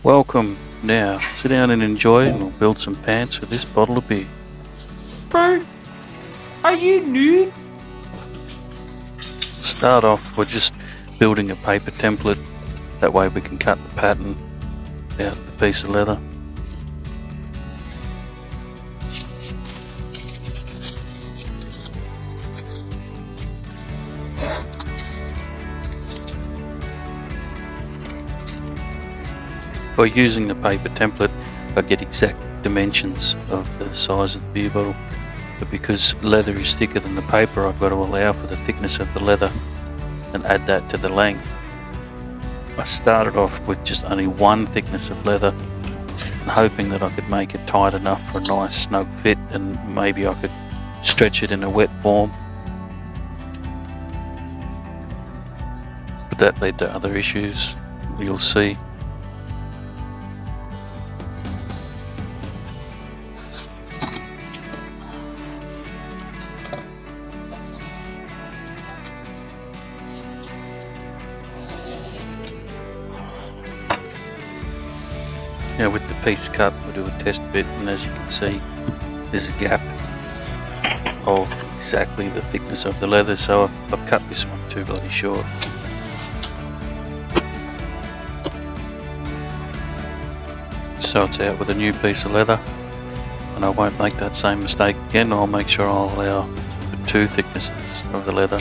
Welcome. Now, sit down and enjoy, and we'll build some pants for this bottle of beer. Bro, are you nude? Start off, we're just building a paper template. That way we can cut the pattern out of the piece of leather. By using the paper template, I get exact dimensions of the size of the beer bottle, but because leather is thicker than the paper, I've got to allow for the thickness of the leather and add that to the length. I started off with just only one thickness of leather and hoping that I could make it tight enough for a nice snug fit, and maybe I could stretch it in a wet form. But that led to other issues, you'll see. Now with the piece cut, we'll do a test bit, and as you can see, there's a gap of exactly the thickness of the leather, so I've cut this one too bloody short. So it's out with a new piece of leather, and I won't make that same mistake again. I'll make sure I'll allow for two thicknesses of the leather.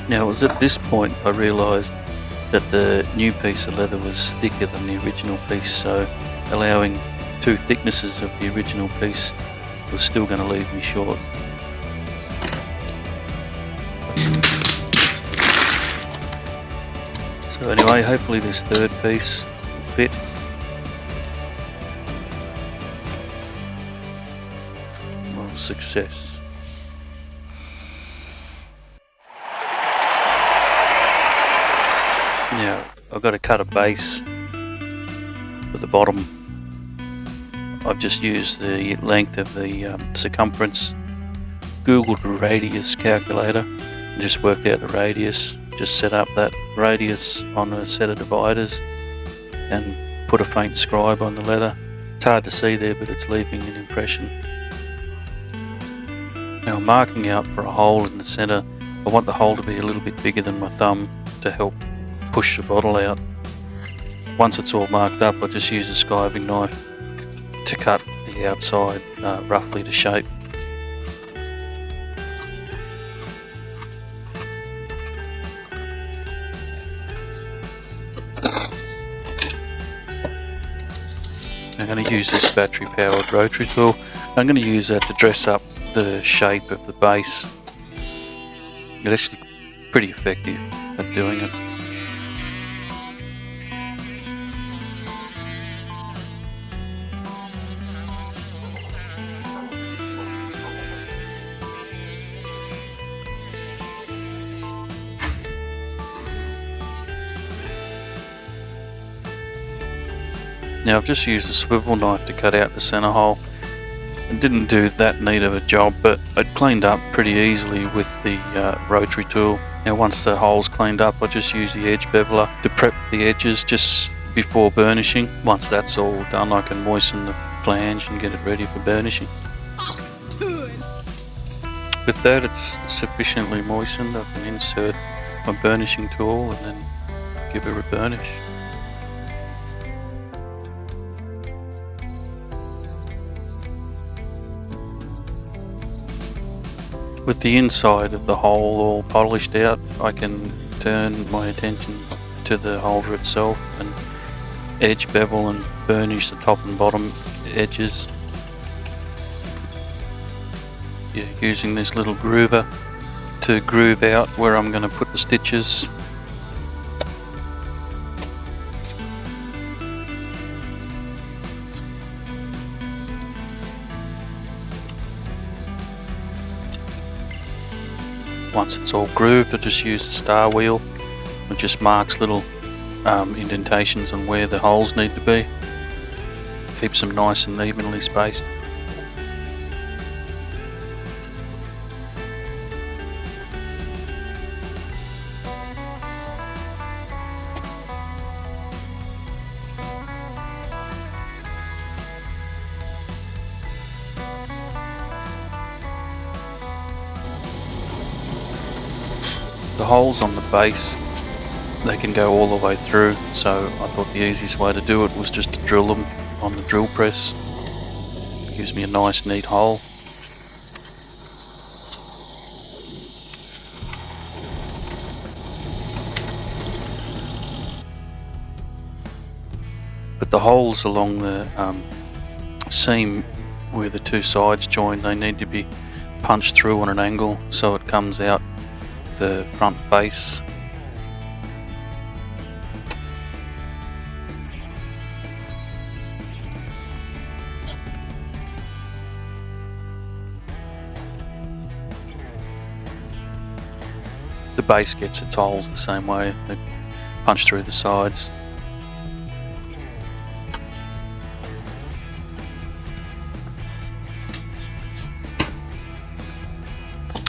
Now it was at this point I realised that the new piece of leather was thicker than the original piece, so allowing two thicknesses of the original piece was still going to leave me short. So anyway, hopefully this third piece will fit. Well, success. Now, I've got to cut a base for the bottom. I've just used the length of the circumference, googled a radius calculator, and just worked out the radius. Just set up that radius on a set of dividers and put a faint scribe on the leather. It's hard to see there, but it's leaving an impression. Now, I'm marking out for a hole in the centre. I want the hole to be a little bit bigger than my thumb to help push the bottle out. Once it's all marked up, I just use a skiving knife to cut the outside roughly to shape. I'm going to use this battery powered rotary tool. I'm going to use that to dress up the shape of the base. It's actually pretty effective at doing it. Now I've just used a swivel knife to cut out the centre hole. It didn't do that neat of a job, but it cleaned up pretty easily with the rotary tool. Now once the hole's cleaned up, I just use the edge beveler to prep the edges just before burnishing. Once that's all done, I can moisten the flange and get it ready for burnishing. With that it's sufficiently moistened, I can insert my burnishing tool and then give her a burnish. With the inside of the hole all polished out, I can turn my attention to the holder itself and edge bevel and burnish the top and bottom edges. using this little groover to groove out where I'm going to put the stitches. Once it's all grooved, I just use the star wheel. It just marks little indentations on where the holes need to be. Keeps them nice and evenly spaced. The holes on the base, they can go all the way through, so I thought the easiest way to do it was just to drill them on the drill press. It gives me a nice neat hole. But the holes along the seam where the two sides join, they need to be punched through on an angle so it comes out the front face. The base gets its holes the same way, they punch through the sides.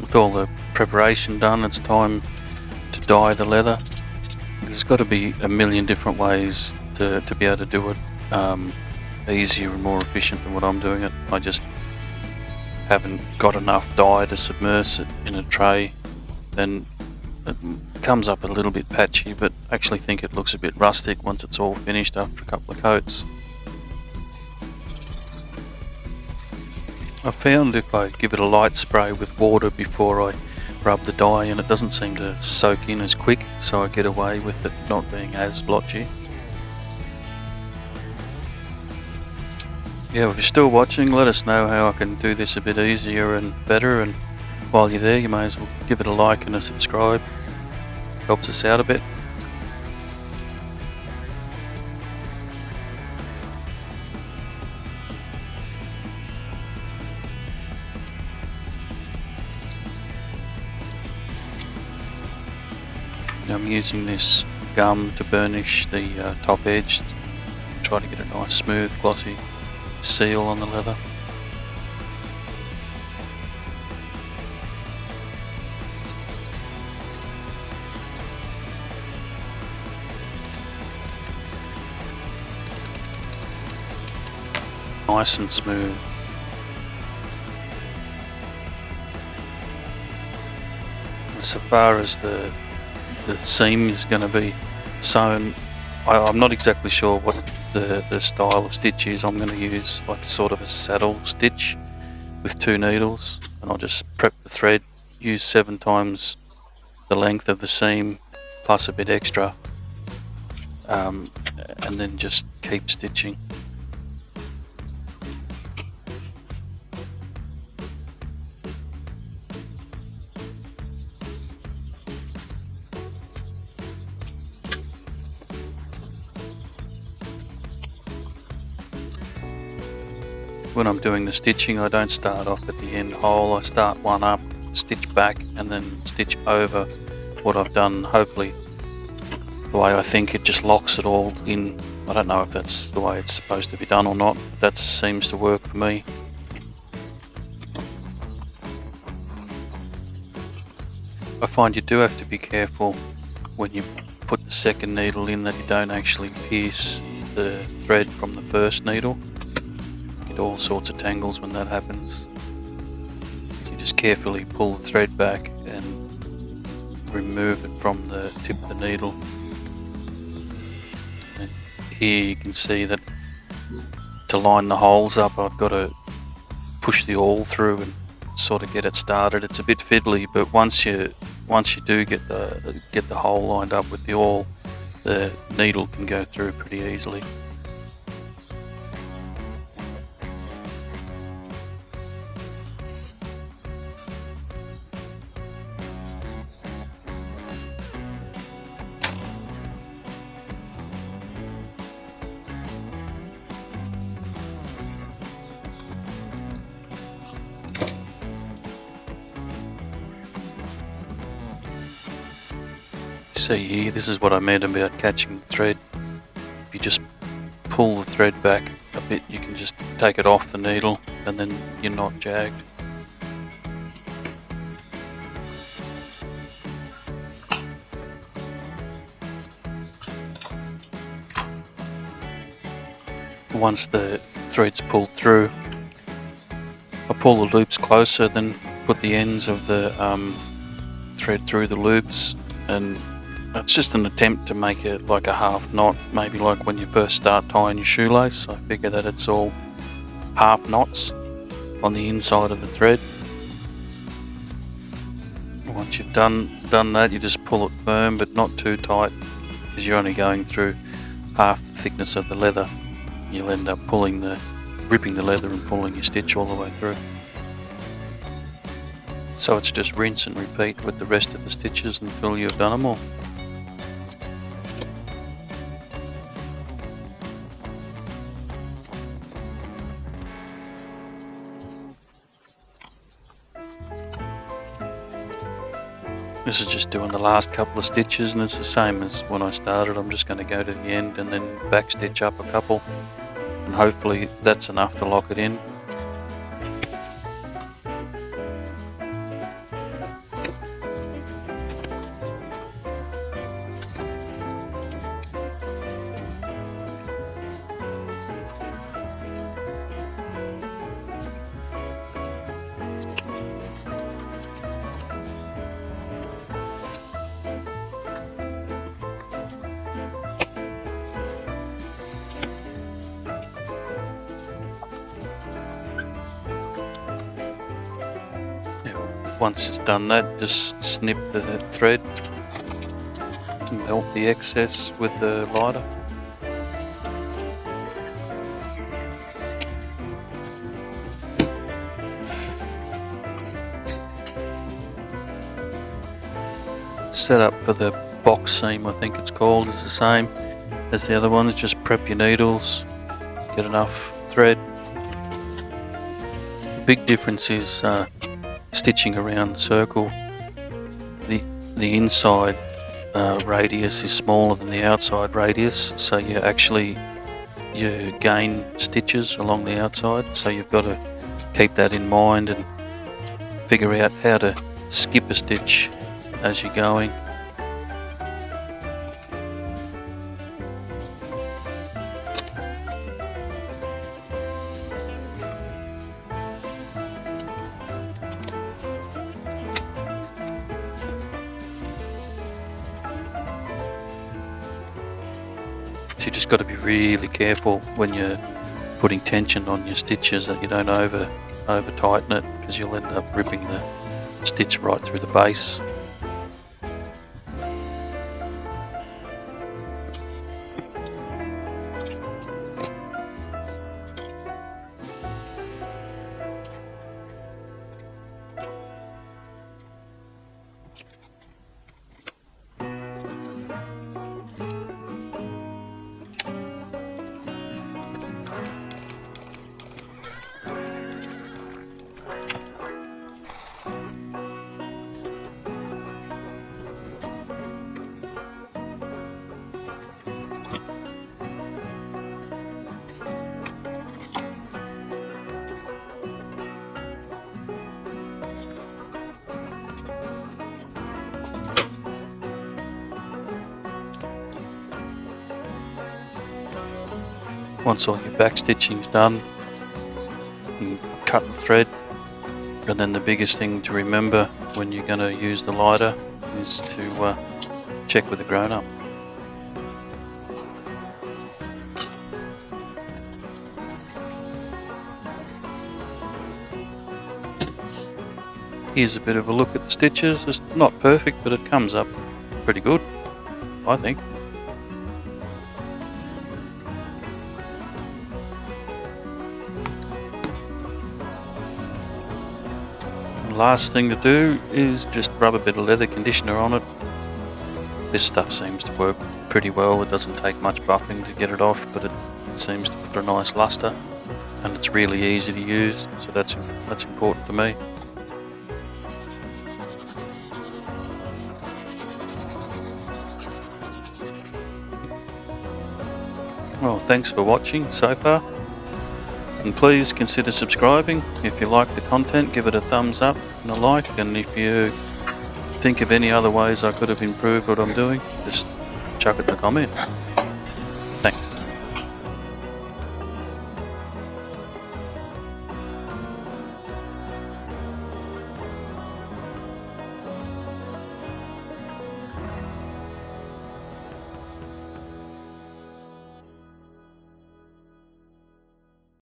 With all the preparation done, it's time to dye the leather. There's got to be a million different ways to be able to do it easier and more efficient than what I'm doing it. I just haven't got enough dye to submerge it in a tray, and it comes up a little bit patchy, but I actually think it looks a bit rustic once it's all finished after a couple of coats. I found if I give it a light spray with water before I rub the dye in, it doesn't seem to soak in as quick, so I get away with it not being as blotchy. Yeah, if you're still watching, let us know how I can do this a bit easier and better, and while you're there you may as well give it a like and a subscribe. Helps us out a bit. I'm using this gum to burnish the top edge, try to get a nice smooth glossy seal on the leather. Nice and smooth. So far as the seam is going to be sewn, I'm not exactly sure what the style of stitch is. I'm going to use like sort of a saddle stitch with 2 needles, and I'll just prep the thread, use 7 times the length of the seam plus a bit extra, and then just keep stitching. When I'm doing the stitching, I don't start off at the end hole. I start one up, stitch back, and then stitch over what I've done. Hopefully, the way I think, it just locks it all in. I don't know if that's the way it's supposed to be done or not, but that seems to work for me. I find you do have to be careful when you put the second needle in that you don't actually pierce the thread from the first needle. All sorts of tangles when that happens. So you just carefully pull the thread back and remove it from the tip of the needle. And here you can see that to line the holes up, I've got to push the awl through and sort of get it started. It's a bit fiddly, but once you do get the hole lined up with the awl, the needle can go through pretty easily. See here, this is what I meant about catching the thread. If you just pull the thread back a bit, you can just take it off the needle and then you're not jagged. Once the thread's pulled through, I pull the loops closer, then put the ends of the thread through the loops, and it's just an attempt to make it like a half knot, maybe like when you first start tying your shoelace. I figure that it's all half knots on the inside of the thread. Once you've done that, you just pull it firm but not too tight, because you're only going through half the thickness of the leather. You'll end up ripping the leather and pulling your stitch all the way through. So it's just rinse and repeat with the rest of the stitches until you've done them all. This is just doing the last couple of stitches, and it's the same as when I started. I'm just going to go to the end and then back stitch up a couple, and hopefully that's enough to lock it in. Once it's done that, just snip the thread and melt the excess with the lighter. Setup for the box seam, I think it's called, is the same as the other ones. Just prep your needles, get enough thread. The big difference is stitching around the circle. The inside radius is smaller than the outside radius, so you gain stitches along the outside, so you've got to keep that in mind and figure out how to skip a stitch as you're going. So you just got to be really careful when you're putting tension on your stitches that you don't over tighten it, because you'll end up ripping the stitch right through the base. Once all your back stitching's done, you cut the thread, and then the biggest thing to remember when you're going to use the lighter is to check with the grown-up. Here's a bit of a look at the stitches. It's not perfect, but it comes up pretty good, I think. Last thing to do is just rub a bit of leather conditioner on it. This stuff seems to work pretty well. It doesn't take much buffing to get it off, but it seems to put a nice luster, and it's really easy to use, so that's important to me. Well, thanks for watching so far. And please consider subscribing. If you like the content, give it a thumbs up and a like. And if you think of any other ways I could have improved what I'm doing, just chuck it in the comments. Thanks.